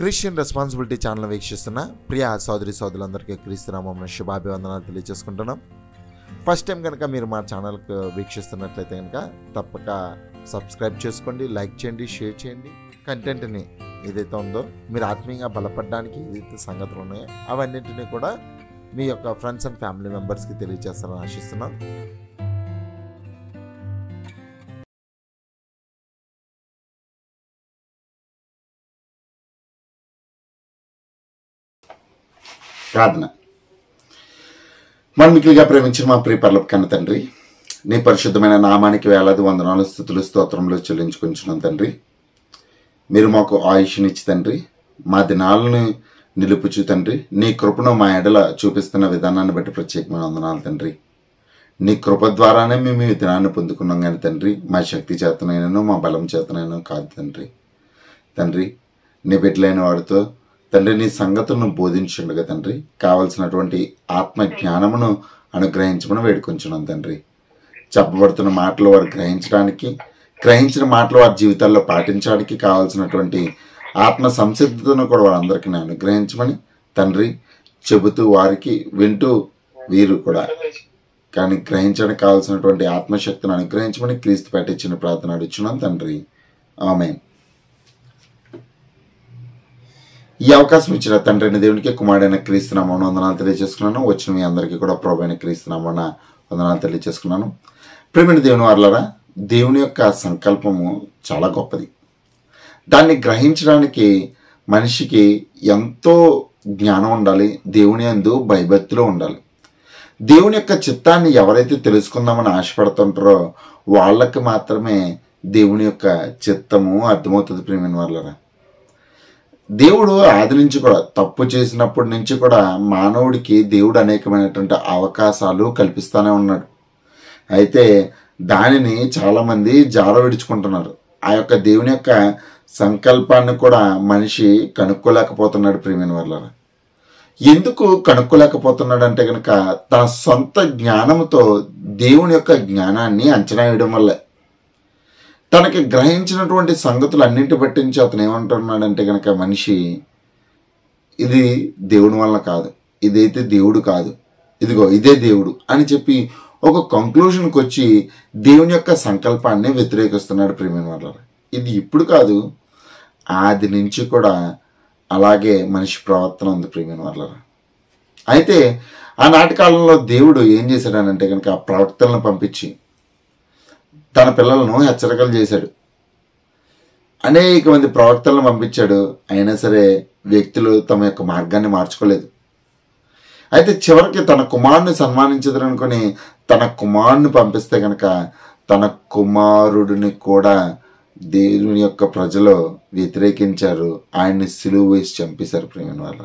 Christian responsibility channel వీక్షిస్తున్న ప్రియ సోదరి సోదరులందరికీ క్రీస్తునామమున శుభాభివందనాలు తెలియజేసుకుంటున్నాం. ఫస్ట్ టైం కనుక మీరు మా ఛానల్కి వీక్షిస్తున్నట్లయితే కనుక తప్పక సబ్స్క్రైబ్ చేసుకోండి, లైక్ చేయండి, షేర్ చేయండి. కంటెంట్ని ఏదైతే ఉందో మీరు ఆత్మీయంగా బలపడడానికి ఏదైతే సంగతులు ఉన్నాయో అవన్నింటినీ కూడా మీ యొక్క ఫ్రెండ్స్ అండ్ ఫ్యామిలీ మెంబర్స్కి తెలియజేస్తారని ఆశిస్తున్నాం. ప్రార్థన. మనమికిగా ప్రేమించిన మా ప్రియ పరలోక కన్న తండ్రి, నీ పరిశుద్ధమైన నామానికి వేలాది వందనాలు, స్తుతులు, స్తోత్రములు చెల్లించుకుంటున్నాం తండ్రి. మీరు మాకు ఆయుష్నిచ్చి తండ్రి, మా దినాలను నిలుపుచు తండ్రి, నీ కృపను మా ఎడల చూపిస్తున్న విధానాన్ని బట్టి ప్రత్యేకమైన వందనాలు తండ్రి. నీ కృప ద్వారానే మేము ఈ దినాన్ని పొందుకున్నాం కానీ తండ్రి, మా శక్తి చేతనైనను మా బలం చేతనైనా కాదు తండ్రి. తండ్రి, నీ బిడ్డలైన వాడితో తండ్రి నీ సంగతులను బోధించుండగా తండ్రి కావలసినటువంటి ఆత్మ జ్ఞానమును అనుగ్రహించమని వేడుకొంచున్నాం తండ్రి. చెప్పబడుతున్న మాటలు వారు గ్రహించిన మాటలు వారి జీవితాల్లో పాటించడానికి కావాల్సినటువంటి ఆత్మ సంసిద్ధతను కూడా వారందరికీ అనుగ్రహించమని తండ్రి చెబుతూ వారికి వింటూ వీరు కూడా కానీ గ్రహించడానికి కావాల్సినటువంటి ఆత్మశక్తిని అనుగ్రహించమని క్రీస్తు పెట్టించిన ప్రార్థన అడుగుచున్నాం తండ్రి. ఆమేన్. ఈ అవకాశం ఇచ్చిన తండ్రిని దేవునికి కుమారుడైన క్రీస్తునామమున వందనాలు తెలియజేసుకున్నాను. వచ్చిన మీ అందరికీ కూడా ప్రభువైన క్రీస్తునామమున వందనాలు తెలియజేసుకున్నాను. ప్రియమైన దేవుని వారలారా, దేవుని యొక్క సంకల్పము చాలా గొప్పది. దాన్ని గ్రహించడానికి మనిషికి ఎంతో జ్ఞానం ఉండాలి, దేవుని యందు భయభక్తిలో ఉండాలి. దేవుని యొక్క చిత్తాన్ని ఎవరైతే తెలుసుకుందామని ఆశపడుతుంటారో వాళ్ళకి మాత్రమే దేవుని యొక్క చిత్తము అర్థమవుతుంది. ప్రియమైన వారలారా, దేవుడు ఆది నుంచి కూడా తప్పు చేసినప్పటి నుంచి కూడా మానవుడికి దేవుడు అనేకమైనటువంటి అవకాశాలు కల్పిస్తూనే ఉన్నాడు. అయితే దానిని చాలామంది జార విడుచుకుంటున్నారు. ఆ యొక్క దేవుని యొక్క సంకల్పాన్ని కూడా మనిషి కనుక్కోలేకపోతున్నాడు. ప్రియమైన వాళ్ళారా, ఎందుకు కనుక్కోలేకపోతున్నాడు అంటే కనుక తన సొంత జ్ఞానంతో దేవుని యొక్క జ్ఞానాన్ని అంచనా వేయడం వల్ల తనకి గ్రహించినటువంటి సంగతులు అన్నింటి పట్టించి అతను ఏమంటున్నాడంటే కనుక మనిషి ఇది దేవుని వల్ల కాదు, ఇదైతే దేవుడు కాదు, ఇదిగో ఇదే దేవుడు అని చెప్పి ఒక కంక్లూషన్కి వచ్చి దేవుని యొక్క సంకల్పాన్ని వ్యతిరేకిస్తున్నాడు. ప్రియమైన వాళ్ళారా, ఇది ఇప్పుడు కాదు, ఆది నుంచి కూడా అలాగే మనిషి ప్రవర్తన ఉంది. ప్రియమైన వాళ్ళారా, అయితే ఆనాటి కాలంలో దేవుడు ఏం చేశాడనంటే కనుక ప్రవక్తలను పంపించి తన పిల్లలను హెచ్చరికలు చేశాడు. అనేక మంది ప్రవక్తలను పంపించాడు. అయినా సరే వ్యక్తులు తమ యొక్క మార్గాన్ని మార్చుకోలేదు. అయితే చివరికి తన కుమారుని సన్మానించదనుకొని తన కుమారుని పంపిస్తే కనుక తన కుమారుడిని కూడా దేవుని యొక్క ప్రజలు వ్యతిరేకించారు, ఆయన్ని సిలువ వేసి చంపేశారు. ప్రియమైన వాళ్ళ,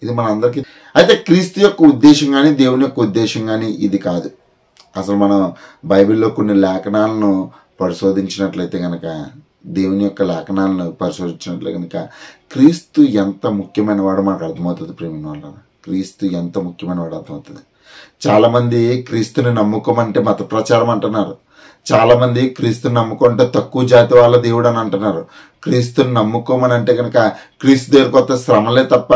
ఇది మన అందరికీ. అయితే క్రీస్తు యొక్క ఉద్దేశం కానీ దేవుని యొక్క ఉద్దేశం కానీ ఇది కాదు. అసలు మనం బైబిల్లో కొన్ని లేఖనాలను పరిశోధించినట్లయితే కనుక దేవుని యొక్క లేఖనాలను పరిశోధించినట్లయితే కనుక క్రీస్తు ఎంత ముఖ్యమైన వాడు మనకు అర్థమవుతుంది. ప్రేమిన వాళ్ళ, క్రీస్తు ఎంత ముఖ్యమైన వాడు అర్థమవుతుంది. చాలామంది క్రీస్తుని నమ్ముకోమంటే మత ప్రచారం అంటున్నారు. చాలామంది క్రీస్తుని నమ్ముకుంటే తక్కువ జాతి వాళ్ళ దేవుడు అని అంటున్నారు. క్రీస్తుని నమ్ముకోమని అంటే కనుక క్రీస్తు దగ్గరకు వస్తే శ్రమలే తప్ప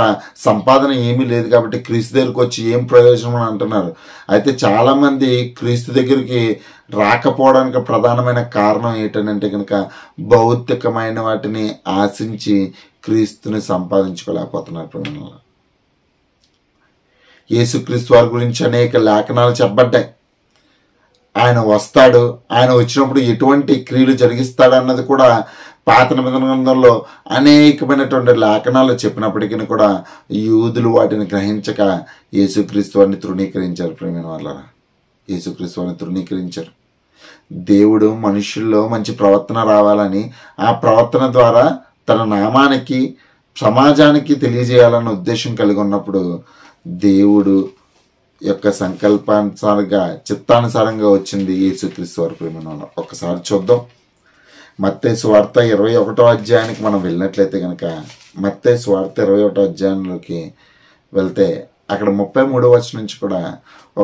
సంపాదన ఏమీ లేదు కాబట్టి క్రీస్తు దగ్గరకు వచ్చి ఏం ప్రయోజనం అని అంటున్నారు. అయితే చాలామంది క్రీస్తు దగ్గరికి రాకపోవడానికి ప్రధానమైన కారణం ఏంటంటే కనుక భౌతికమైన వాటిని ఆశించి క్రీస్తుని సంపాదించుకోలేకపోతున్నారు. యేసుక్రీస్తు వారి గురించి అనేక లేఖనాలు చెప్పబడ్డాయి. ఆయన వస్తాడు, ఆయన వచ్చినప్పుడు ఎటువంటి క్రియలు జరిగిస్తాడు అన్నది కూడా పాత నిబంధన గ్రంథంలో అనేకమైనటువంటి లేఖనాలు చెప్పినప్పటికీ కూడా యూదులు వాటిని గ్రహించక యేసుక్రీస్తు వారిని తృణీకరించారు. ప్రేమైన వాళ్ళారా, యేసుక్రీస్తు వారిని తృణీకరించారు. దేవుడు మనుషుల్లో మంచి ప్రవర్తన రావాలని, ఆ ప్రవర్తన ద్వారా తన నామానికి సమాజానికి తెలియజేయాలన్న ఉద్దేశం కలిగి ఉన్నప్పుడు దేవుడు యొక్క సంకల్పానుసారంగా చిత్తానుసారంగా వచ్చింది యేసుక్రీస్తు వారి. ప్రేమ ఒక్కసారి చూద్దాం. మత్తయి సువార్త 21వ అధ్యాయానికి మనం వెళ్ళినట్లయితే కనుక మత్తయి సువార్త 21వ అధ్యాయంలోకి వెళ్తే అక్కడ 33వ వచనం నుంచి కూడా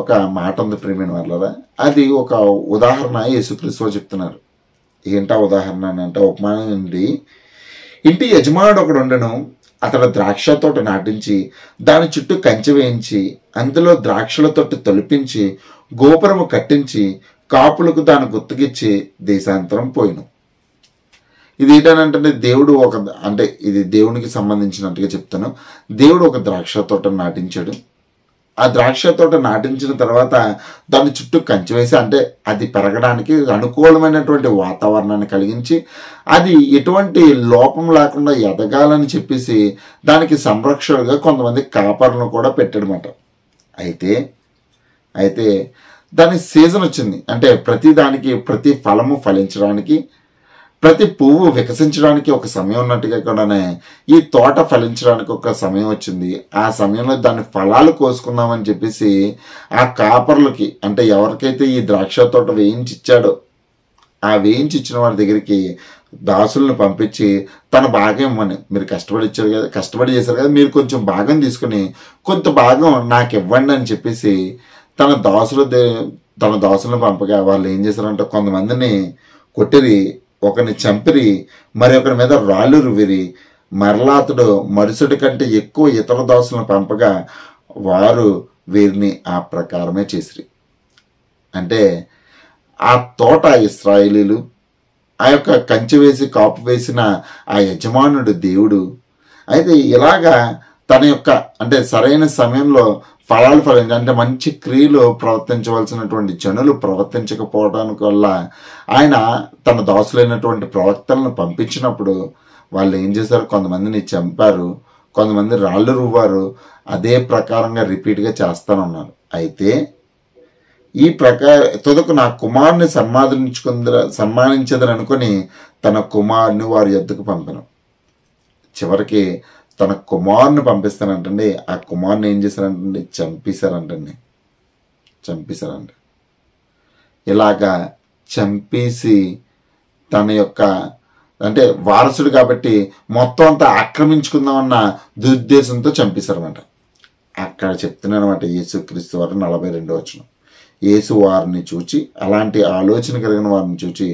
ఒక మాట ఉంది. ప్రేమైన వాళ్ళరా, అది ఒక ఉదాహరణ యేసుక్రీస్తు వారు చెప్తున్నారు. ఏంటా ఉదాహరణ అంటే ఉపమానం నుండి ఇంటి యజమానుడు ఒకడు ఉండెను. అతడు ద్రాక్ష తోట నాటించి దాని చుట్టూ కంచె వేయించి అందులో ద్రాక్షల తోట తొలిపించి గోపురము కట్టించి కాపులకు దాని గుర్తుకిచ్చి దేశాంతరం పోయిను. ఇది ఏంటంటే దేవుడు ఇది దేవునికి సంబంధించినట్టుగా చెప్తాను. దేవుడు ఒక ద్రాక్ష తోట నాటించాడు. ఆ ద్రాక్ష తోట నాటించిన తర్వాత దాని చుట్టూ కంచె వేసి, అంటే అది పెరగడానికి అనుకూలమైనటువంటి వాతావరణాన్ని కలిగించి అది ఎటువంటి లోపం లేకుండా ఎదగాలని చెప్పేసి దానికి సంరక్షణగా కొంతమంది కాపర్లను కూడా పెట్టాడనమాట. అయితే దాని సీజన్ వచ్చింది. అంటే ప్రతి ఫలము ఫలించడానికి, ప్రతి పువ్వు వికసించడానికి ఒక సమయం ఉన్నట్టుగా కూడానే ఈ తోట ఫలించడానికి ఒక సమయం వచ్చింది. ఆ సమయంలో దాని ఫలాలు కోసుకుందామని చెప్పేసి ఆ కాపర్లకి, అంటే ఎవరికైతే ఈ ద్రాక్ష తోట వేయించి ఇచ్చాడో ఆ వేయించి ఇచ్చిన వారి దగ్గరికి దాసులను పంపించి తన భాగం ఇవ్వమని, మీరు కష్టపడి చేశారు కదా, మీరు కొంచెం భాగం తీసుకుని కొంత భాగం నాకు ఇవ్వండి అని చెప్పేసి తన దాసులను పంపగా వాళ్ళు ఏం చేశారంటే కొంతమందిని కొట్టిరి, ఒకరిని చంపిరి, మరి ఒకరి మీద రాళ్ళు రువిరి. మరలా అతడు మరుసటి కంటే ఎక్కువ ఇతర దాసులను పంపగా వారు వీరిని ఆ ప్రకారమే చేసిరి. అంటే ఆ తోట ఇశ్రాయేలీలు, ఆ యొక్క కంచె వేసి కాపు వేసిన ఆ యజమానుడు దేవుడు. అయితే ఇలాగా తన యొక్క అంటే సరైన సమయంలో ఫలాలు అంటే మంచి క్రియలు ప్రవర్తించవలసినటువంటి జనులు ప్రవర్తించకపోవడానికి వల్ల ఆయన తన దాసులైనటువంటి ప్రవక్తలను పంపించినప్పుడు వాళ్ళు ఏం చేశారు, కొంతమందిని చంపారు, కొంతమంది రాళ్ళు రువ్వారు. అదే ప్రకారంగా రిపీట్గా చేస్తానన్నారు. అయితే ఈ తుదకు నా కుమారుని సన్మానించదని అనుకుని తన కుమారుని వారి యొద్దకు పంపను. చివరికి తన కుమారుని పంపిస్తానంటండి. ఆ కుమారుని ఏం చేశారంటండి, చంపేశారంట. ఇలాగా చంపేసి తన యొక్క అంటే వారసుడు కాబట్టి మొత్తం అంతా ఆక్రమించుకుందామన్న దురుద్దేశంతో చంపేశారన్నమాట. అక్కడ చెప్తున్నాను అనమాట యేసుక్రీస్తు వారు 42వ వచనం. యేసు వారిని చూచి, అలాంటి ఆలోచన కలిగిన వారిని చూచి,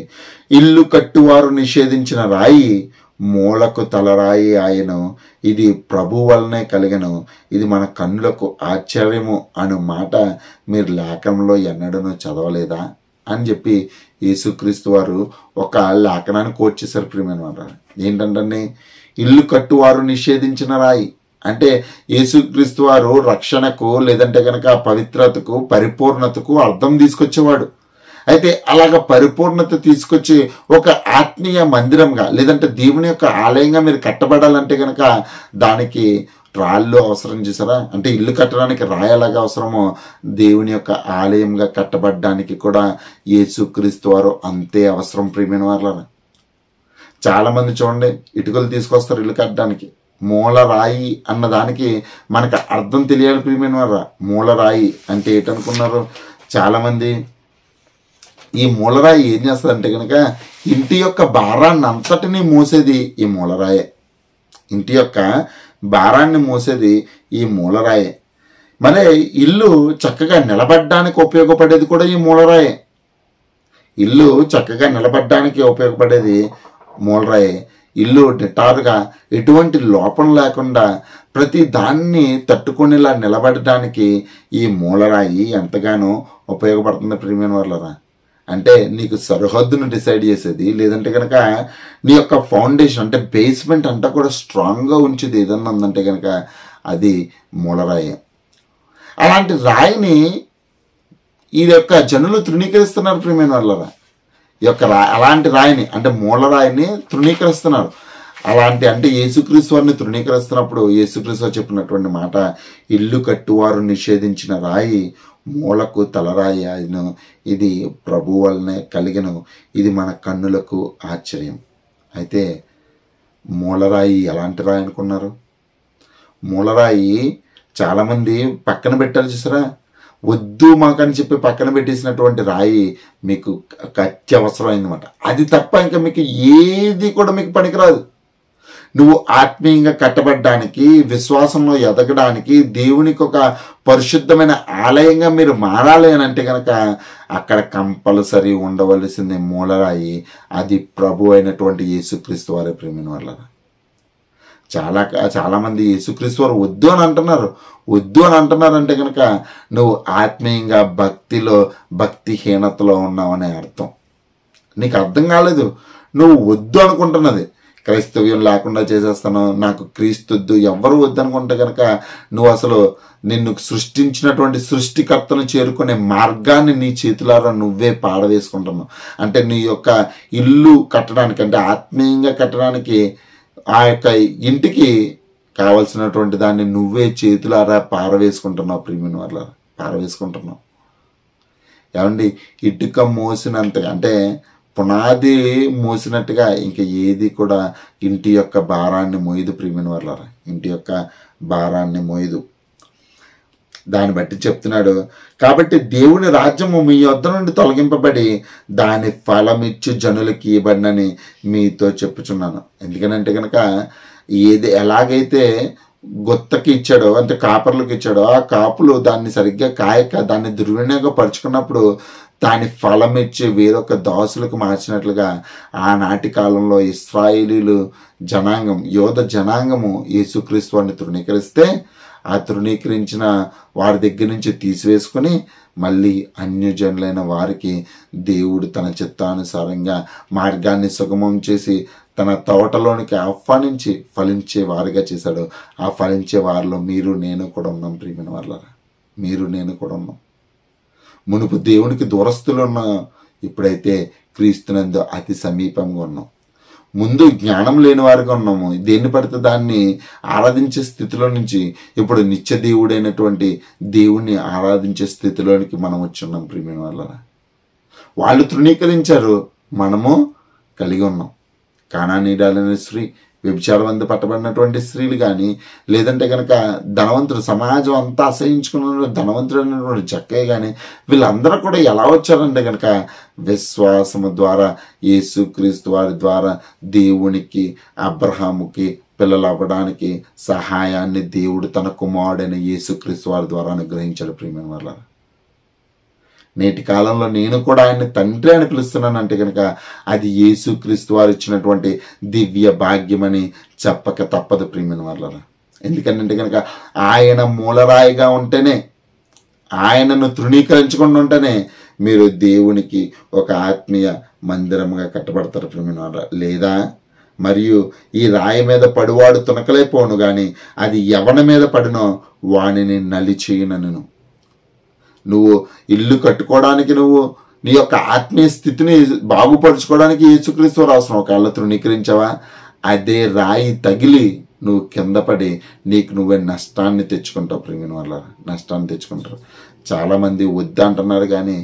ఇల్లు కట్టువారు నిషేధించిన రాయి మూలకు తలరాయి ఆయను, ఇది ప్రభు వలనే కలిగను, ఇది మన కన్నులకు ఆశ్చర్యము అను మాట మీరు లేఖనంలో ఎన్నడూ చదవలేదా అని చెప్పి యేసుక్రీస్తు వారు ఒక లేఖనాన్ని కోట్ చేశారు. ప్రియమైన ఏంటంటే ఇల్లు కట్టువారు నిషేధించిన రాయి అంటే యేసుక్రీస్తు వారు రక్షణకు లేదంటే కనుక పవిత్రతకు పరిపూర్ణతకు అర్థం తీసుకొచ్చేవాడు. అయితే అలాగ పరిపూర్ణత తీసుకొచ్చి ఒక ఆత్మీయ మందిరంగా లేదంటే దేవుని యొక్క ఆలయంగా మీరు కట్టబడాలంటే కనుక దానికి రాళ్ళు అవసరం చేశారా, అంటే ఇల్లు కట్టడానికి రాయి ఎలాగా అవసరమో దేవుని యొక్క ఆలయంగా కట్టబడడానికి కూడా యేసుక్రీస్తు వారు అంతే అవసరం. ప్రియమైన వాళ్ళ చాలామంది చూడండి ఇటుకలు తీసుకొస్తారు ఇల్లు కట్టడానికి. మూలరాయి అన్నదానికి మనకు అర్థం తెలియాలి. ప్రియమైన వాళ్ళ మూలరాయి అంటే ఏంటనుకున్నారు చాలామంది? ఈ మూలరాయి ఏం చేస్తుందంటే కనుక ఇంటి యొక్క భారాన్ని అంతటినీ మోసేది ఈ మూలరాయే. ఇంటి యొక్క భారాన్ని మోసేది ఈ మూలరాయే. మరి ఇల్లు చక్కగా నిలబడడానికి ఉపయోగపడేది కూడా ఈ మూలరాయే. ఇల్లు చక్కగా నిలబడడానికి ఉపయోగపడేది మూలరాయే. ఇల్లు నిటారుగా ఎటువంటి లోపం లేకుండా ప్రతి దాన్ని తట్టుకునేలా నిలబడటానికి ఈ మూలరాయి ఎంతగానో ఉపయోగపడుతుంది. ప్రియమైన వాళ్ళరా, అంటే నీకు సరిహద్దును డిసైడ్ చేసేది, లేదంటే కనుక నీ యొక్క ఫౌండేషన్ అంటే బేస్మెంట్ అంతా కూడా స్ట్రాంగ్గా ఉంచేది ఏదన్నా ఉందంటే కనుక అది మూలరాయి. అలాంటి రాయిని ఈ యొక్క జనులు తృణీకరిస్తున్నారు. ప్రియమైన వాళ్ళరా, ఈ యొక్క అలాంటి రాయిని అంటే మూలరాయిని తృణీకరిస్తున్నారు. అలాంటి అంటే యేసుక్రీస్తు వారిని తృణీకరిస్తున్నప్పుడు యేసుక్రీస్తు వారు చెప్పినటువంటి మాట, ఇల్లు కట్టువారు నిషేధించిన రాయి మూలకు తలరాయి ఆయను, ఇది ప్రభు వలనే కలిగను, ఇది మన కన్నులకు ఆశ్చర్యం. అయితే మూలరాయి ఎలాంటి రాయి అనుకున్నారు? మూలరాయి చాలామంది పక్కన పెట్టారు చూసారా, వద్దు మాకని చెప్పి పక్కన పెట్టేసినటువంటి రాయి మీకు అత్యవసరమైందన్నమాట. అది తప్ప ఇంకా మీకు ఏది కూడా మీకు పనికిరాదు. నువ్వు ఆత్మీయంగా కట్టబడడానికి, విశ్వాసంలో ఎదగడానికి, దేవునికి ఒక పరిశుద్ధమైన ఆలయంగా మీరు మారాలి అని అంటే కనుక అక్కడ కంపల్సరీ ఉండవలసింది మూలరాయి. అది ప్రభు అయినటువంటి యేసుక్రీస్తు వారి ప్రేమిన వల్ల. చాలామంది యేసుక్రీస్తు వారు వద్దు అని అంటున్నారంటే కనుక నువ్వు ఆత్మీయంగా భక్తిహీనతలో ఉన్నావనే అర్థం. నీకు అర్థం కాలేదు, నువ్వు వద్దు అనుకుంటున్నది. క్రైస్తవ్యం లేకుండా చేసేస్తాను, నాకు క్రీస్తొద్దు, ఎవరు వద్దు అనుకుంటే కనుక నువ్వు అసలు నిన్ను సృష్టించినటువంటి సృష్టికర్తను చేరుకునే మార్గాన్ని నీ చేతులారా నువ్వే పాడవేసుకుంటున్నావు. అంటే నీ యొక్క ఇల్లు కట్టడానికి, అంటే ఆత్మీయంగా కట్టడానికి, ఆ యొక్క ఇంటికి కావలసినటువంటి దాన్ని నువ్వే చేతులారా పారవేసుకుంటున్నావు. ప్రియమైన వాళ్ళ పారవేసుకుంటున్నావు. ఏమండి, ఇటుక మోసినంతగా, అంటే పునాది మోసినట్టుగా ఇంక ఏది కూడా ఇంటి యొక్క భారాన్ని మోయదు. ప్రియమైన వాళ్ళారా, ఇంటి యొక్క భారాన్ని మోయదు. దాన్ని బట్టి చెప్తున్నాడు, కాబట్టి దేవుని రాజ్యము మీ యొద్ద నుండి తొలగింపబడి దాని ఫలమిచ్చు జనులకి ఇవ్వబడినని మీతో చెప్పుచున్నాను. ఎందుకనంటే కనుక ఎలాగైతే గొత్తకి ఇచ్చాడో, అంటే కాపర్లకు ఇచ్చాడో, ఆ కాపులు దాన్ని సరిగ్గా కాయక దాన్ని దుర్వినియోగపరుచుకున్నప్పుడు దాని ఫలం ఇచ్చి వేరొక దాసులకు మార్చినట్లుగా ఆనాటి కాలంలో ఇశ్రాయేలీలు జనాంగం, యోధ జనాంగము యేసుక్రీస్తు వారిని తృణీకరిస్తే ఆ తృణీకరించిన వారి దగ్గర నుంచి తీసివేసుకుని మళ్ళీ అన్యజనులైన వారికి దేవుడు తన చిత్తానుసారంగా మార్గాన్ని సుగమం చేసి తన తోటలోనికి ఆహ్వానించి ఫలించే వారిగా చేశాడు. ఆ ఫలించే వారిలో మీరు నేను కూడా ఉన్నాం. ప్రియమైన వాళ్ళారా, మీరు నేను కూడా ఉన్నాం. మునుపు దేవునికి దూరస్తులు ఉన్నాం, ఇప్పుడైతే క్రీస్తునందు అతి సమీపంగా ఉన్నాం. ముందు జ్ఞానం లేని వారిగా ఉన్నాము, దేన్ని పడితే దాన్ని ఆరాధించే స్థితిలో నుంచి ఇప్పుడు నిత్య దేవుడైనటువంటి దేవుణ్ణి ఆరాధించే స్థితిలోనికి మనం వచ్చున్నాం. ప్రియమైన వాళ్ళారా, వాళ్ళు తృణీకరించారు, మనము కలిగి ఉన్నాం. కానానీయురాలైన స్త్రీ, వ్యభిచారం పట్టబడినటువంటి స్త్రీలు కానీ, లేదంటే కనుక ధనవంతుడు, సమాజం అంతా అసహించుకున్న ధనవంతుడైనటువంటి జక్కయ్య కానీ, వీళ్ళందరూ కూడా ఎలా వచ్చారంటే కనుక విశ్వాసము ద్వారా యేసుక్రీస్తు వారి ద్వారా దేవునికి, అబ్రహాముకి పిల్లలు అవ్వడానికి సహాయాన్ని దేవుడు తన కుమారుడైన యేసుక్రీస్తు వారి ద్వారా అనుగ్రహించాడు. ప్రియమైన వాళ్ళ, నేటి కాలంలో నేను కూడా ఆయన్ని తండ్రి అని పిలుస్తున్నాను అంటే కనుక అది యేసుక్రీస్తు వారు ఇచ్చినటువంటి దివ్య భాగ్యమని చెప్పక తప్పదు. ప్రియమైన వాళ్ళ, ఎందుకంటే కనుక ఆయన మూలరాయిగా ఉంటేనే, ఆయనను తృణీకరించకుండా ఉంటేనే మీరు దేవునికి ఒక ఆత్మీయ మందిరంగా కట్టబడతారు. ప్రియమైన వాళ్ళ, లేదా మరియు ఈ రాయి మీద పడివాడు తునకలైపోను కానీ అది ఎవరి మీద పడినో వానిని నలిచేయునను. నువ్వు ఇల్లు కట్టుకోవడానికి, నువ్వు నీ యొక్క ఆత్మీయ స్థితిని బాగుపరుచుకోవడానికి యేసుక్రీస్తు వారు అవసరం. ఒకవేళ తృణీకరించావా, అదే రాయి తగిలి నువ్వు కింద పడి నీకు నువ్వే నష్టాన్ని తెచ్చుకుంటావు. ప్రియమైన వాళ్ళ, నష్టాన్ని తెచ్చుకుంటారు. చాలామంది వద్దంటున్నారు కానీ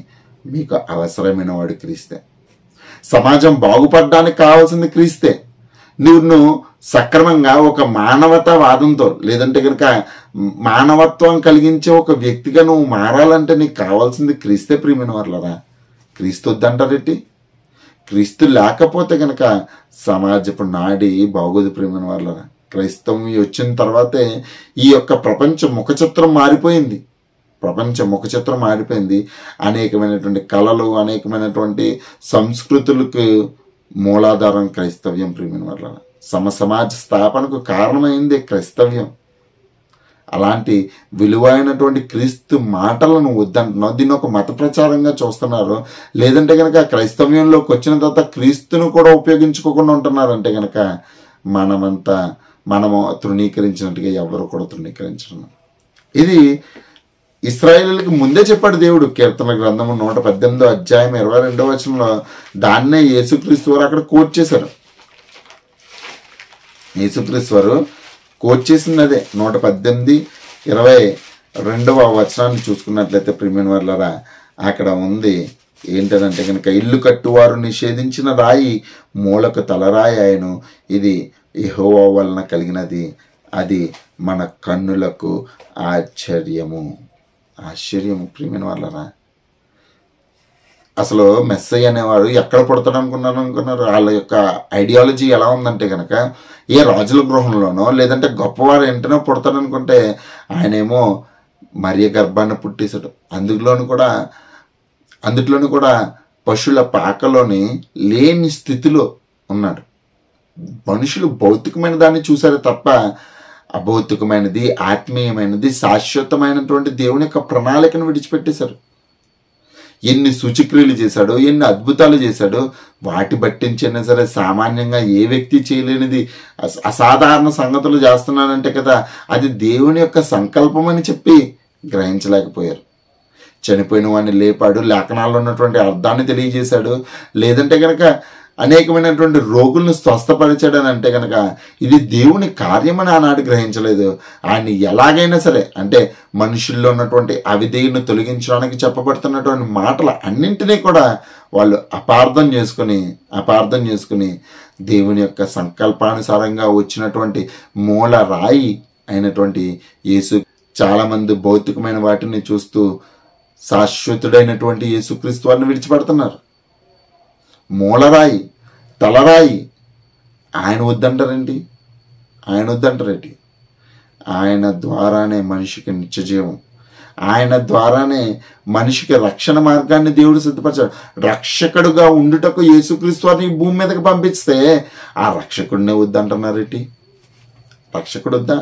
మీకు అవసరమైన వాడు క్రీస్తే. సమాజం బాగుపడడానికి కావాల్సింది క్రీస్తే. నువ్వు సక్రమంగా ఒక మానవతావాదంతో, లేదంటే కనుక మానవత్వం కలిగించే ఒక వ్యక్తిగా నువ్వు మారాలంటే నీకు కావాల్సింది క్రీస్తే. ప్రియమైన వాళ్ళరా, క్రీస్తు వద్దంటారెట్టి? క్రీస్తు లేకపోతే కనుక సమాజపు నాడి బాగోదు. ప్రియమైన వాళ్ళరా, క్రైస్తవం వచ్చిన తర్వాతే ఈ యొక్క ప్రపంచ ముఖచిత్రం మారిపోయింది. అనేకమైనటువంటి కళలు, అనేకమైనటువంటి సంస్కృతులకు మూలాధారం క్రైస్తవ్యం. ప్రియమైన వాళ్ళ, సమాజ స్థాపనకు కారణమైంది క్రైస్తవ్యం. అలాంటి విలువైనటువంటి క్రీస్తు మాటలను వద్దంటున్నావు. దీన్ని ఒక మత ప్రచారంగా చూస్తున్నారు. లేదంటే కనుక క్రైస్తవ్యంలోకి వచ్చిన తర్వాత క్రీస్తును కూడా ఉపయోగించుకోకుండా ఉంటున్నారు. అంటే కనుక మనము తృణీకరించినట్టుగా ఎవరు కూడా తృణీకరించడం. ఇది ఇశ్రాయేలుకి ముందే చెప్పాడు దేవుడు. కీర్తన గ్రంథము 118 అధ్యాయం 22వ వచనంలో దాన్నే యేసుక్రీస్తు వారు అక్కడ కోట్ చేశారు. యేసుక్రీస్తు వారు కోట్ చేసింది అదే 118:22వ వచనాన్ని చూసుకున్నట్లయితే ప్రియమైన వాళ్ళరా, అక్కడ ఉంది ఏంటంటే కనుక ఇల్లు కట్టువారు నిషేధించిన రాయి మూలకు తలరాయి ఆయను, ఇది యెహోవా వలన కలిగినది, అది మన కన్నులకు ఆశ్చర్యము. ప్రియమైన వాళ్ళరా, అసలు మెస్సయ్య అనేవాడు ఎక్కడ పుడతాడు అనుకున్నారు? వాళ్ళ యొక్క ఐడియాలజీ ఎలా ఉందంటే కనుక ఏ రాజుల గృహంలోనో లేదంటే గొప్పవారు వెంటనే పుడతాడు అనుకుంటే ఆయనేమో మరియ గర్భాన్ని పుట్టేశాడు. అందుట్లోని కూడా పశువుల పాకలోని లేని స్థితిలో ఉన్నాడు. మనుషులు భౌతికమైన దాన్ని చూసారే తప్ప అభౌతికమైనది, ఆత్మీయమైనది, శాశ్వతమైనటువంటి దేవుని యొక్క ప్రణాళికను విడిచిపెట్టేశారు. ఎన్ని సూచక్రియలు చేశాడో, ఎన్ని అద్భుతాలు చేశాడో వాటి బట్టించైనా సరే సామాన్యంగా ఏ వ్యక్తి చేయలేనిది అసాధారణ సంగతులు చేస్తున్నాడంటే కదా అది దేవుని యొక్క సంకల్పం అని చెప్పి గ్రహించలేకపోయారు. చనిపోయిన వాడిని లేపాడు, లేఖనాల్లో ఉన్నటువంటి అర్థాన్ని తెలియజేశాడు, లేదంటే కనుక అనేకమైనటువంటి రోగులను స్వస్థపరిచాడు అని అంటే కనుక ఇది దేవుని కార్యమని ఆనాడు గ్రహించలేదు. ఆయన్ని ఎలాగైనా సరే అంటే మనుషుల్లో ఉన్నటువంటి అవిధేయుని తొలగించడానికి చెప్పబడుతున్నటువంటి మాటలు అన్నింటినీ కూడా వాళ్ళు అపార్థం చేసుకుని దేవుని యొక్క సంకల్పానుసారంగా వచ్చినటువంటి మూల రాయి అయినటువంటి యేసు, చాలామంది భౌతికమైన వాటిని చూస్తూ శాశ్వతుడైనటువంటి యేసుక్రీస్తు వారిని విడిచిపెడుతున్నారు. మూలరాయి, తలరాయి ఆయన వద్దంటారేంటి? ఆయన ద్వారానే మనిషికి నిత్యజీవం, ఆయన ద్వారానే మనిషికి రక్షణ మార్గాన్ని దేవుడు సిద్ధపరిచాడు. రక్షకుడుగా ఉండుటకు యేసుక్రీస్తు వారిని భూమి మీదకి పంపిస్తే ఆ రక్షకుడినే వద్దంటున్నారేంటి? రక్షకుడు వద్దా?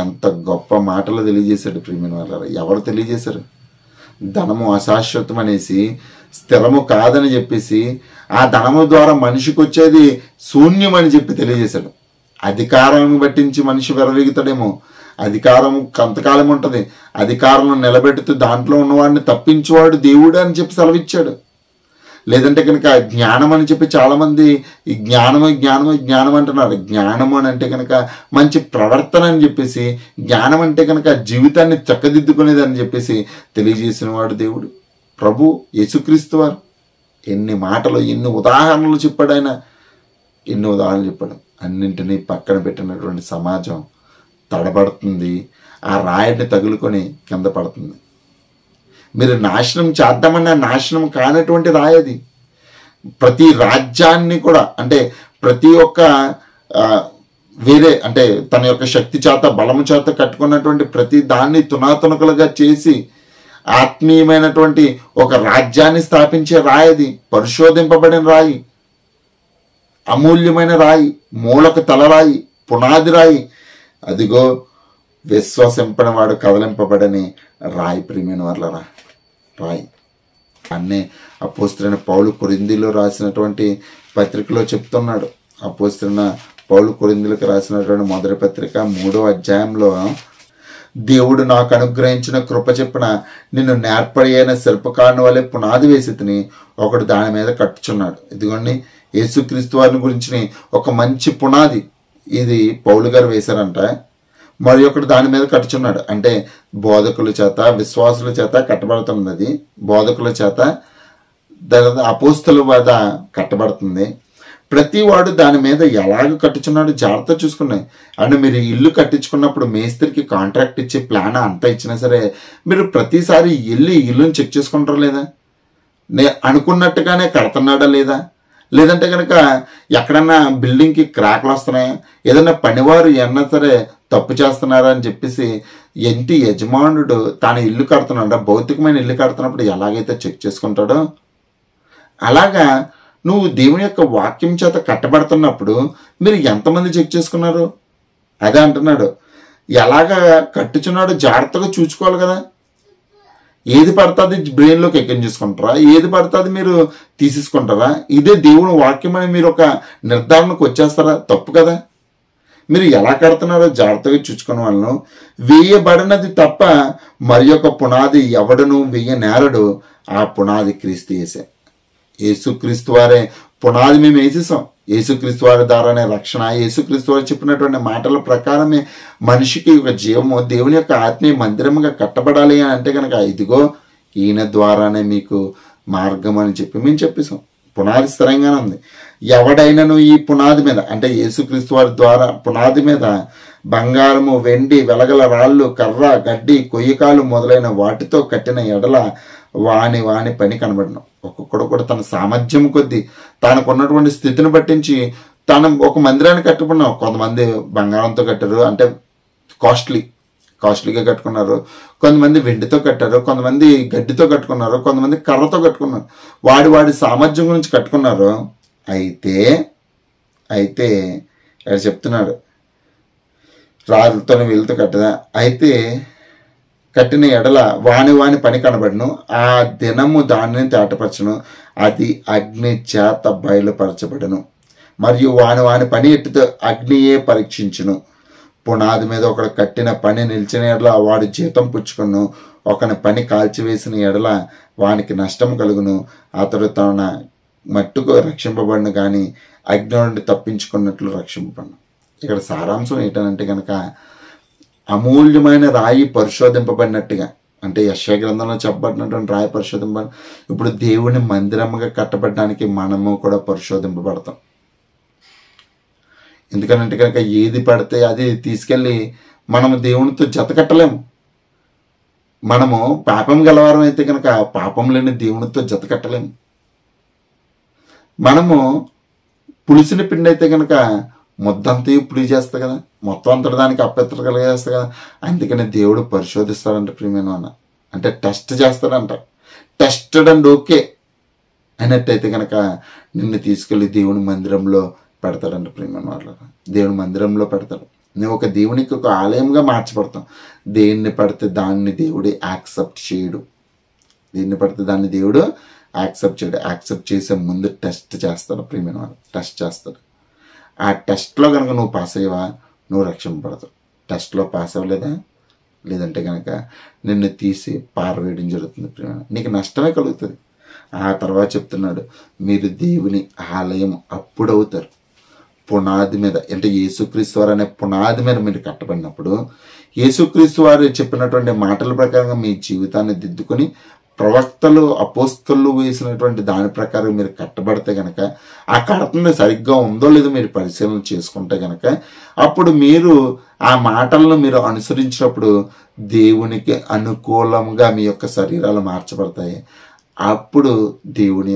ఎంత గొప్ప మాటలు తెలియజేశాడు ప్రియమైన వాళ్ళారా. ఎవరు తెలియజేశారు? ధనము అశాశ్వతం అనేసి, స్థిరము కాదని చెప్పేసి, ఆ ధనము ద్వారా మనిషికి వచ్చేది శూన్యం అని చెప్పి తెలియజేశాడు. అధికారం బట్టించి మనిషి విరవీగుతాడేమో, అధికారం కొంతకాలం ఉంటుంది, అధికారంలో నిలబెడుతూ దాంట్లో ఉన్నవాడిని తప్పించేవాడు దేవుడు అని చెప్పి సెలవిచ్చాడు. లేదంటే కనుక జ్ఞానం అని చెప్పి చాలామంది ఈ జ్ఞానం అంటున్నారు. జ్ఞానము అని అంటే కనుక మంచి ప్రవర్తన అని చెప్పేసి, జ్ఞానం అంటే కనుక జీవితాన్ని చక్కదిద్దుకునేది అని చెప్పేసి తెలియజేసిన వాడు దేవుడు ప్రభు యేసుక్రీస్తు వారు. ఎన్ని మాటలు, ఎన్ని ఉదాహరణలు చెప్పాడు ఆయన, అన్నింటినీ పక్కన పెట్టినటువంటి సమాజం తడబడుతుంది, ఆ రాయిని తగులుకొని కింద పడుతుంది. మీరు నాశనం చేద్దామన్నా నాశనం కానటువంటి రాయి అది. ప్రతి రాజ్యాన్ని కూడా అంటే ప్రతి ఒక్క వేరే అంటే తన యొక్క శక్తి చేత బలము చేత కట్టుకున్నటువంటి ప్రతి దాన్ని తునాతునకలుగా చేసి ఆత్మీయమైనటువంటి ఒక రాజ్యాన్ని స్థాపించే రాయి అది. పరిశోధింపబడిన రాయి, అమూల్యమైన రాయి, మూలకు తలరాయి, పునాది రాయి. అదిగో విశ్వసింపని వాడు కదలింపబడని రాయి ప్రియమైన వాళ్ళరా, రాయి. అన్నే అపోస్తలుడైన పౌలు కొరింథీలో రాసినటువంటి పత్రికలో చెప్తున్నాడు. అపోస్తలుడైన పౌలు కొరింథీలకు రాసినటువంటి మొదటి పత్రిక 3వ అధ్యాయంలో, దేవుడు నాకు అనుగ్రహించిన కృప చెప్పున నిన్ను నేర్పడి అయిన శిల్పకారుని వలె పునాది వేసి తిని ఒకడు దాని మీద కట్టుచున్నాడు. ఇదిగోండి యేసుక్రీస్తు వారిని గురించి ఒక మంచి పునాది ఇది పౌలు గారు వేశారంట. మరి ఒకటి దాని మీద కట్టుచున్నాడు అంటే బోధకుల చేత, విశ్వాసుల చేత కట్టబడుతున్నది. బోధకుల చేత, అపోస్తల మీద కట్టబడుతుంది. ప్రతి వాడు దాని మీద ఎలాగ కట్టుచున్నాడు జాగ్రత్త చూసుకున్నాయి. అంటే మీరు ఇల్లు కట్టించుకున్నప్పుడు మేస్త్రికి కాంట్రాక్ట్ ఇచ్చి ప్లాన్ అంతా ఇచ్చినా సరే మీరు ప్రతిసారి ఇల్లుని చెక్ చేసుకుంటారా లేదా? అనుకున్నట్టుగానే కడుతున్నాడా లేదా? లేదంటే కనుక ఎక్కడన్నా బిల్డింగ్కి క్రాక్లు వస్తున్నాయా? ఏదైనా పనివారు ఏమన్నా సరే తప్పు చేస్తున్నారా అని చెప్పేసి ఇంటి యజమానుడు తన ఇల్లు కడుతున్నాడు, భౌతికమైన ఇల్లు కడుతున్నప్పుడు ఎలాగైతే చెక్ చేసుకుంటాడో అలాగా నువ్వు దేవుని యొక్క వాక్యం చేత కట్టబడుతున్నప్పుడు మీరు ఎంతమంది చెక్ చేసుకున్నారు? అదే అంటున్నాడు. ఎలాగా కట్టుచున్నాడో జాగ్రత్తగా చూసుకోవాలి కదా. ఏది పడుతుంది బ్రెయిన్లోకి ఎక్కించేసుకుంటారా, ఏది పడుతుంది మీరు తీసేసుకుంటారా? ఇదే దేవుని వాక్యం అని మీరు ఒక నిర్ధారణకు వచ్చేస్తారా? తప్పు కదా. మీరు ఎలా కడుతున్నారో జాగ్రత్తగా చూసుకున్న వాళ్ళను. వేయబడినది తప్ప మరి ఒక పునాది ఎవడను వేయనేరడు, ఆ పునాది క్రీస్తు యేసే. యేసుక్రీస్తు వారే పునాది మేము వేసేసాం. యేసుక్రీస్తు వారి ద్వారానే రక్షణ. యేసుక్రీస్తు వారు చెప్పినటువంటి మాటల ప్రకారమే మనిషికి ఒక జీవము దేవుని యొక్క ఆత్మీయ మందిరముగా కట్టబడాలి అని అంటే కనుక ఇదిగో ఈయన ద్వారానే మీకు మార్గం అని చెప్పి మేము చెప్పేసాం. పునాది స్థిరంగానే ఉంది. ఎవడైనాను ఈ పునాది మీద అంటే యేసుక్రీస్తు వారి ద్వారా పునాది మీద బంగారము, వెండి, వెలగల రాళ్ళు, కర్ర, గడ్డి, కొయ్యకాలు మొదలైన వాటితో కట్టిన ఎడల వాని పని కనబడను. ఒక్కొక్కడు కూడా తన సామర్థ్యం కొద్దీ తనకున్నటువంటి స్థితిని పట్టించి తను ఒక మందిరాన్ని కట్టుకున్నాం. కొంతమంది బంగారంతో కట్టారు అంటే కాస్ట్లీగా కట్టుకున్నారు, కొంతమంది వెండితో కట్టారు, కొంతమంది గడ్డితో కట్టుకున్నారు, కొంతమంది కర్రతో కట్టుకున్నారు. వాడి సామర్థ్యం గురించి కట్టుకున్నారు. అయితే అయితే ఇక్కడ చెప్తున్నాడు, రాళ్ళతో వీళ్ళతో కట్టదా, అయితే కట్టిన ఎడల వాని పని కనబడును, ఆ దినము దానిని తేటపరచును, అది అగ్ని చేత బయలుపరచబడును, మరియు వాని పని ఎట్టుతో అగ్నియే పరీక్షించును. పునాది మీద ఒకడు కట్టిన పని నిలిచిన ఎడల వాడు జీతం పుచ్చుకును, ఒకని పని కాల్చివేసిన ఎడల వానికి నష్టం కలుగును, అతడు తన మట్టుకు రక్షింపబడిన కానీ అగ్ని నుండి తప్పించుకున్నట్లు రక్షింపబడిన. ఇక్కడ సారాంశం ఏంటంటే కనుక అమూల్యమైన రాయి పరిశోధింపబడినట్టుగా, అంటే యెషయా గ్రంథంలో చెప్పబడినటువంటి రాయి పరిశోధింపబడి, ఇప్పుడు దేవుని మందిరముగా కట్టబడడానికి మనము కూడా పరిశోధింపబడతాం. ఎందుకనంటే కనుక ఏది పడితే అది తీసుకెళ్ళి మనము దేవునితో జత కట్టలేము. మనము పాపం గలవారం అయితే కనుక పాపం లేని దేవునితో జత కట్టలేము. మనము పులిసిన పిండి అయితే కనుక ముద్దంతా పులి చేస్తా కదా, మొత్తం అంతటి దానికి అప్పెత్తలు కలిగేస్తా కదా. అందుకని దేవుడు పరిశోధిస్తాడంట ప్రియమైన అన్న, అంటే టెస్ట్ చేస్తాడంట. టెస్టెడ్ అండ్ ఓకే అయినట్టయితే కనుక నిన్ను తీసుకెళ్ళి దేవుని మందిరంలో పెడతాడంట ప్రియమైన వాళ్ళ. దేవుని మందిరంలో పెడతాడు. నువ్వు ఒక దేవునికి ఒక ఆలయంగా మార్చబడతాం. దేన్ని పడితే దాన్ని దేవుడు యాక్సెప్ట్ చేయడు. దేన్ని పడితే దాన్ని దేవుడు యాక్సెప్ట్ చేయడు. యాక్సెప్ట్ చేసే ముందు టెస్ట్ చేస్తాడు ప్రియమైన వాళ్ళు, టెస్ట్ చేస్తాడు. ఆ టెస్ట్లో కనుక నువ్వు పాస్ అయ్యవా, నువ్వు రక్షింపబడతావు. టెస్ట్లో పాస్ అవ్వలేదా, లేదంటే కనుక నిన్ను తీసి పారవేయడం జరుగుతుంది ప్రియమైన. నీకు నష్టమే కలుగుతుంది. ఆ తర్వాత చెప్తున్నాడు, మీరు దేవుని ఆలయం అప్పుడు అవుతారు. పునాది మీద, అంటే యేసుక్రీస్తు వారు అనే పునాది మీద మీరు కట్టబడినప్పుడు, యేసుక్రీస్తు వారు చెప్పినటువంటి మాటల ప్రకారంగా మీ జీవితాన్ని దిద్దుకొని ప్రవక్తలు అపోస్తలు వేసినటువంటి దాని ప్రకారం మీరు కట్టబడితే కనుక, ఆ కడుతుంది సరిగ్గా ఉందో లేదో మీరు పరిశీలన చేసుకుంటే కనుక, అప్పుడు మీరు ఆ మాటలను మీరు అనుసరించినప్పుడు దేవునికి అనుకూలంగా మీ యొక్క శరీరాలు మార్చబడతాయి. అప్పుడు దేవుని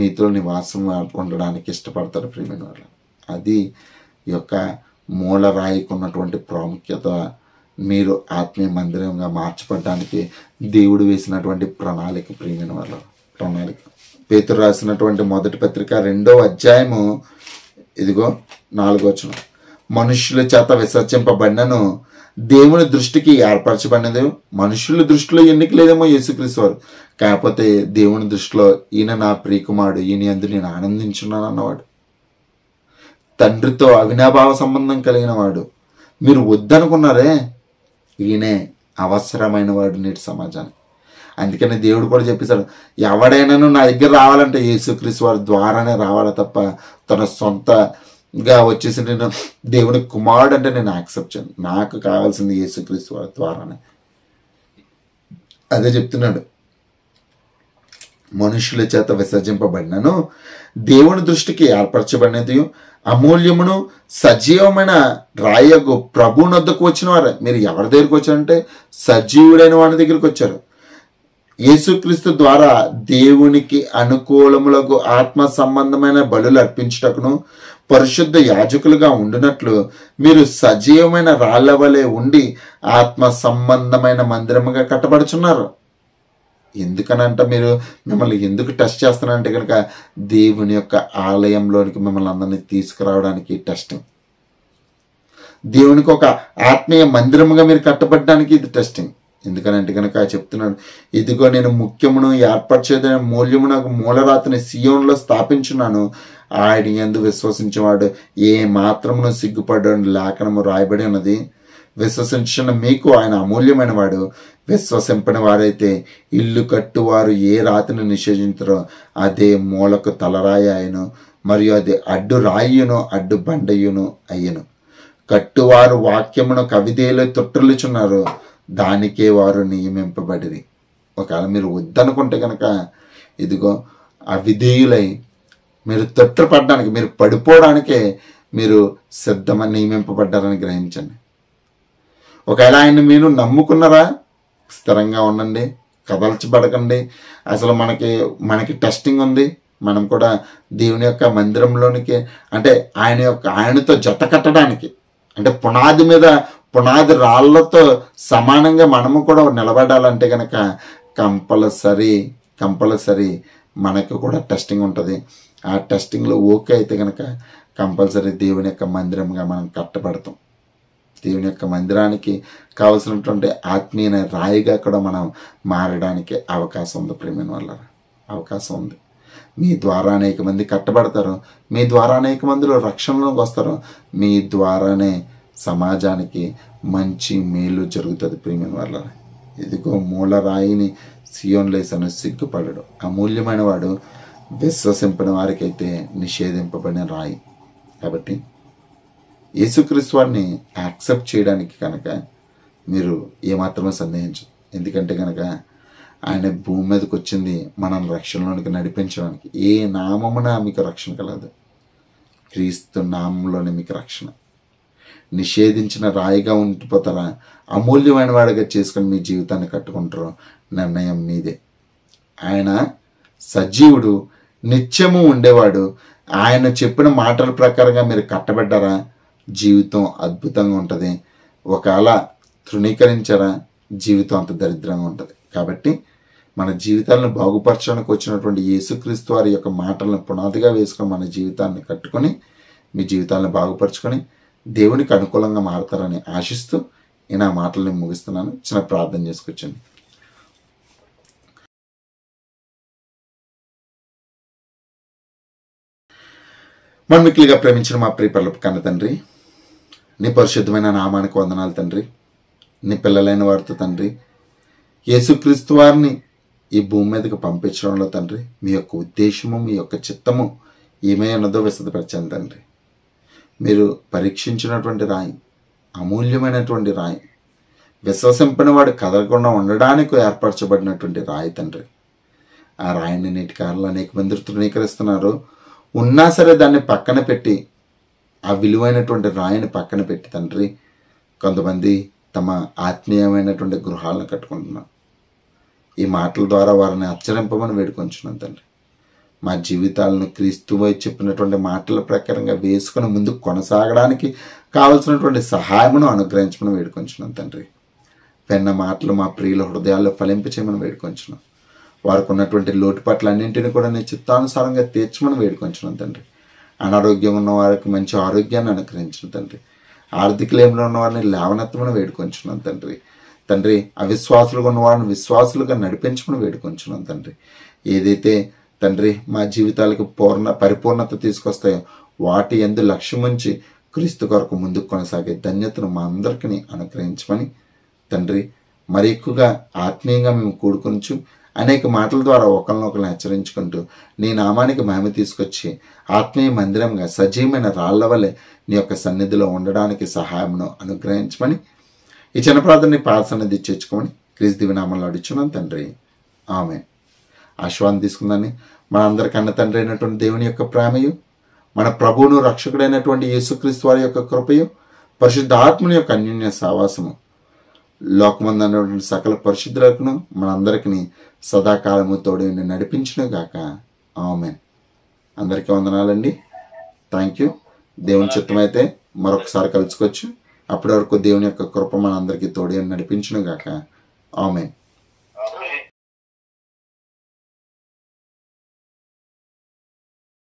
మీతో నివాసం ఉండడానికి ఇష్టపడతారు ప్రియమైన వాళ్ళు. అది ఈ యొక్క మూలరాయికి ఉన్నటువంటి ప్రాముఖ్యత. మీరు ఆత్మీయ మందిరంగా మార్చబడడానికి దేవుడు వేసినటువంటి ప్రణాళిక ప్రియమైన వాళ్ళ, ప్రణాళిక. పేతురు రాసినటువంటి మొదటి పత్రిక 2వ అధ్యాయము 4వ వచనం, మనుష్యుల చేత విసర్జింపబడినను దేవుని దృష్టికి ఏర్పరచబడినది. మనుషుల దృష్టిలో ఎన్నిక లేదేమో యేసుక్రీస్తు వారు, కాకపోతే దేవుని దృష్టిలో ఈయన నా ప్రియకుమారుడు, ఈయన యందు నేను ఆనందించున్నాను అన్నవాడు, తండ్రితో అవినాభావ సంబంధం కలిగిన వాడు. మీరు వద్దనుకున్నారే, ఈయనే అవసరమైన వాడు నేటి సమాజానికి. అందుకని దేవుడు కూడా చెప్పేశాడు, ఎవడైనాను నా దగ్గర రావాలంటే యేసుక్రీస్తు వారి ద్వారానే రావాలి తప్ప తన సొంతగా వచ్చేసి నేను దేవుని కుమారుడు అంటే నేను యాక్సెప్ట్ చేయను. నాకు కావాల్సింది యేసుక్రీస్తు వారి ద్వారానే. అదే చెప్తున్నాడు, మనుషుల చేత విసర్జింపబడినను దేవుని దృష్టికి ఏర్పరచబడినది అమూల్యమును సజీవమైన రాయగు ప్రభు నొద్దకు వచ్చిన వారు. మీరు ఎవరి దగ్గరికి వచ్చారంటే సజీవుడైన వాడి దగ్గరికి వచ్చారు. యేసుక్రీస్తు ద్వారా దేవునికి అనుకూలములకు ఆత్మ సంబంధమైన బలులు అర్పించుటకును పరిశుద్ధ యాజకులుగా ఉండినట్లు మీరు సజీవమైన రాళ్ల వలె ఉండి ఆత్మ సంబంధమైన మందిరముగా కట్టబడుచున్నారు. ఎందుకనంటే మీరు మిమ్మల్ని ఎందుకు టెస్ట్ చేస్తున్నారంటే కనుక దేవుని యొక్క ఆలయంలోనికి మిమ్మల్ని అందరినీ తీసుకురావడానికి టెస్టింగ్. దేవునికి ఒక ఆత్మీయ మందిరముగా మీరు కట్టబడడానికి ఇది టెస్టింగ్. ఎందుకనంటే కనుక చెప్తున్నాడు, ఇదిగో నేను ముఖ్యమును ఏర్పరిచేదైన మూల్యమునకు మూలరాతిని సియోనులో స్థాపించున్నాను, ఆయన యందు విశ్వసించేవాడు ఏ మాత్రమును సిగ్గుపడని లేఖనము రాయబడి ఉన్నది. విశ్వసించిన మీకు ఆయన అమూల్యమైన వాడు. విశ్వసింపని వారైతే ఇల్లు కట్టువారు ఏ రాతిని నిషేధించరో అదే మూలకు తలరాయి అయ్యను, మరియు అది అడ్డు రాయియును అడ్డు బండయును అయ్యను. కట్టువారు వాక్యమును కవిదేలు తొట్టులుచున్నారు, దానికే వారు నియమింపబడిరి. ఒకవేళ మీరు వద్దనుకుంటే కనుక ఇదిగో అవిధేయులై మీరు తొట్టుపడడానికి, మీరు పడిపోవడానికే మీరు సిద్ధమని నియమింపబడ్డారని గ్రహించండి. ఒకవేళ ఆయన మీరు నమ్ముకున్నారా, స్థిరంగా ఉండండి, కదల్చబడకండి. అసలు మనకి టెస్టింగ్ ఉంది. మనం కూడా దేవుని యొక్క మందిరంలోనికి, అంటే ఆయనతో జత కట్టడానికి, అంటే పునాది రాళ్లతో సమానంగా మనము కూడా నిలబడాలంటే కనుక కంపల్సరీ మనకు కూడా టెస్టింగ్ ఉంటుంది. ఆ టెస్టింగ్లో ఓకే అయితే కనుక కంపల్సరీ దేవుని యొక్క మందిరంగా మనం కట్టబడతాం. దేవుని యొక్క మందిరానికి కావలసినటువంటి ఆత్మీయ రాయిగా కూడా మనం మారడానికి అవకాశం ఉంది. ప్రేమైన వల్ల అవకాశం ఉంది. మీ ద్వారా అనేక మంది కట్టబడతారు. మీ ద్వారా అనేక మందిలో రక్షణలోకి వస్తారు. మీ ద్వారానే సమాజానికి మంచి మేలు జరుగుతుంది. ప్రేమైన వల్ల ఇదిగో మూల రాయిని సియోన్ లేసను సిగ్గుపడడు. అమూల్యమైన వాడు విశ్వసింపని వారికైతే నిషేధింపబడిన రాయి. కాబట్టి యేసుక్రీస్తు వారిని యాక్సెప్ట్ చేయడానికి కనుక మీరు ఏమాత్రమే సందేహించదు. ఎందుకంటే కనుక ఆయన భూమి మీదకి వచ్చింది మనం రక్షణలోనికి నడిపించడానికి. ఏ నామమున మీకు రక్షణ కలదు? క్రీస్తు నామంలోనే మీకు రక్షణ. నిషేధించిన రాయిగా ఉండిపోతారా, అమూల్యమైన వాడిగా చేసుకొని మీ జీవితాన్ని కట్టుకుంటారో నిర్ణయం మీదే. ఆయన సజీవుడు, నిత్యము ఉండేవాడు. ఆయన చెప్పిన మాటల ప్రకారంగా మీరు కట్టబడ్డారా, జీవితం అద్భుతంగా ఉంటుంది. ఒకవేళ తృణీకరించారా, జీవితం అంత దరిద్రంగా ఉంటుంది. కాబట్టి మన జీవితాలను బాగుపరచడానికి వచ్చినటువంటి యేసుక్రీస్తు వారి యొక్క మాటలను పునాదిగా వేసుకొని మన జీవితాన్ని కట్టుకొని మీ జీవితాలను బాగుపరచుకొని దేవునికి అనుకూలంగా మారతారని ఆశిస్తూ నేను ఆ మాటల్ని ముగిస్తున్నాను. చిన్న ప్రార్థన చేసుకొచ్చాను. మనం మిక్కిలిగా ప్రేమించిన మా ప్రియ పరలోకపు కన్న తండ్రి, నీ పరిశుద్ధమైన నామానికి వందనాలు తండ్రి. నీ పిల్లలైన వారితో తండ్రి యేసుక్రీస్తు వారిని ఈ భూమి మీదకి పంపించడంలో తండ్రి మీ యొక్క ఉద్దేశము, మీ యొక్క చిత్తము ఏమై ఉన్నదో విశదపరిచాను తండ్రి. మీరు పరీక్షించినటువంటి రాయి, అమూల్యమైనటువంటి రాయి, విశ్వసింపని వాడు కదలకుండా ఉండడానికి ఏర్పరచబడినటువంటి రాయి తండ్రి. ఆ రాయిని నేటి కాలంలో అనేక మంది తృణీకరిస్తున్నారు. ఉన్నా సరే దాన్ని పక్కన పెట్టి, ఆ విలువైనటువంటి రాయిని పక్కన పెట్టి తండ్రి కొంతమంది తమ ఆత్మీయమైనటువంటి గృహాలను కట్టుకుంటున్నారు. ఈ మాటల ద్వారా వారిని ఆశ్చర్యింపమని వేడుకొంచున్నాను తండ్రి. మా జీవితాలను క్రీస్తువై చెప్పినటువంటి మాటల ప్రకారంగా వేసుకుని ముందుకు కొనసాగడానికి కావలసినటువంటి సహాయమును అనుగ్రహించమని వేడుకొంచున్నాను తండ్రి. పెన్న మాటలు మా ప్రియుల హృదయాల్లో ఫలింపచేయమని వేడుకొంచున్నాం. వారికి ఉన్నటువంటి లోటుపాట్లన్నింటినీ కూడా నీ చిత్తానుసారంగా తీర్చమని వేడుకొంచున్నాను తండ్రి. అనారోగ్యం ఉన్న వారికి మంచి ఆరోగ్యాన్ని అనుగ్రహించిన తండ్రి. ఆర్థిక లేమిలో ఉన్న వారిని లేవనెత్తమని వేడుకొంచున్నాను తండ్రి. తండ్రి అవిశ్వాసులుగా ఉన్న వారిని విశ్వాసులుగా నడిపించమని వేడుకొంచున్నాను తండ్రి. ఏదైతే తండ్రి మా జీవితాలకు పరిపూర్ణత తీసుకొస్తాయో వాటి యందు లక్ష్యముంచి క్రీస్తు కొరకు ముందుకు కొనసాగే ధన్యతను మా అందరికీ అనుగ్రహించమని తండ్రి మరి ఎక్కువగా ఆత్మీయంగా మేము కూడుకొంచు అనేక మాటల ద్వారా ఒకరినొకరిని హెచ్చరించుకుంటూ నీ నామానికి మహిమ తీసుకొచ్చి ఆత్మీయ మందిరంగా సజీవమైన రాళ్ల వలె నీ యొక్క సన్నిధిలో ఉండడానికి సహాయమును అనుగ్రహించమని ఈ చిన్న ప్రార్థనని పాదసన్నిధి చేర్చుకోమని క్రీస్తు దివ్యనామంలో అడుగుచున్నాను తండ్రి. ఆమె ఆశీర్వాదం తీసుకుందని మన అందరికన్నా తండ్రి అయినటువంటి దేవుని యొక్క ప్రేమయు, మన ప్రభువును రక్షకుడైనటువంటి యేసుక్రీస్తు వారి యొక్క కృపయు, పరిశుద్ధ ఆత్మని యొక్క అన్యోన్య సావాసము లోకమందు అన్నటువంటి సకల పరిశుద్ధులకును మనందరికీ సదాకాలము తోడు నడిపించును గాక. ఆమేన్. అందరికీ వందనాలండి. Thank you. దేవుని చిత్తమైతే మరొకసారి కలుసుకోవచ్చు. అప్పటి వరకు దేవుని యొక్క కృప మనందరికీ తోడు నడిపించును గాక. ఆమేన్.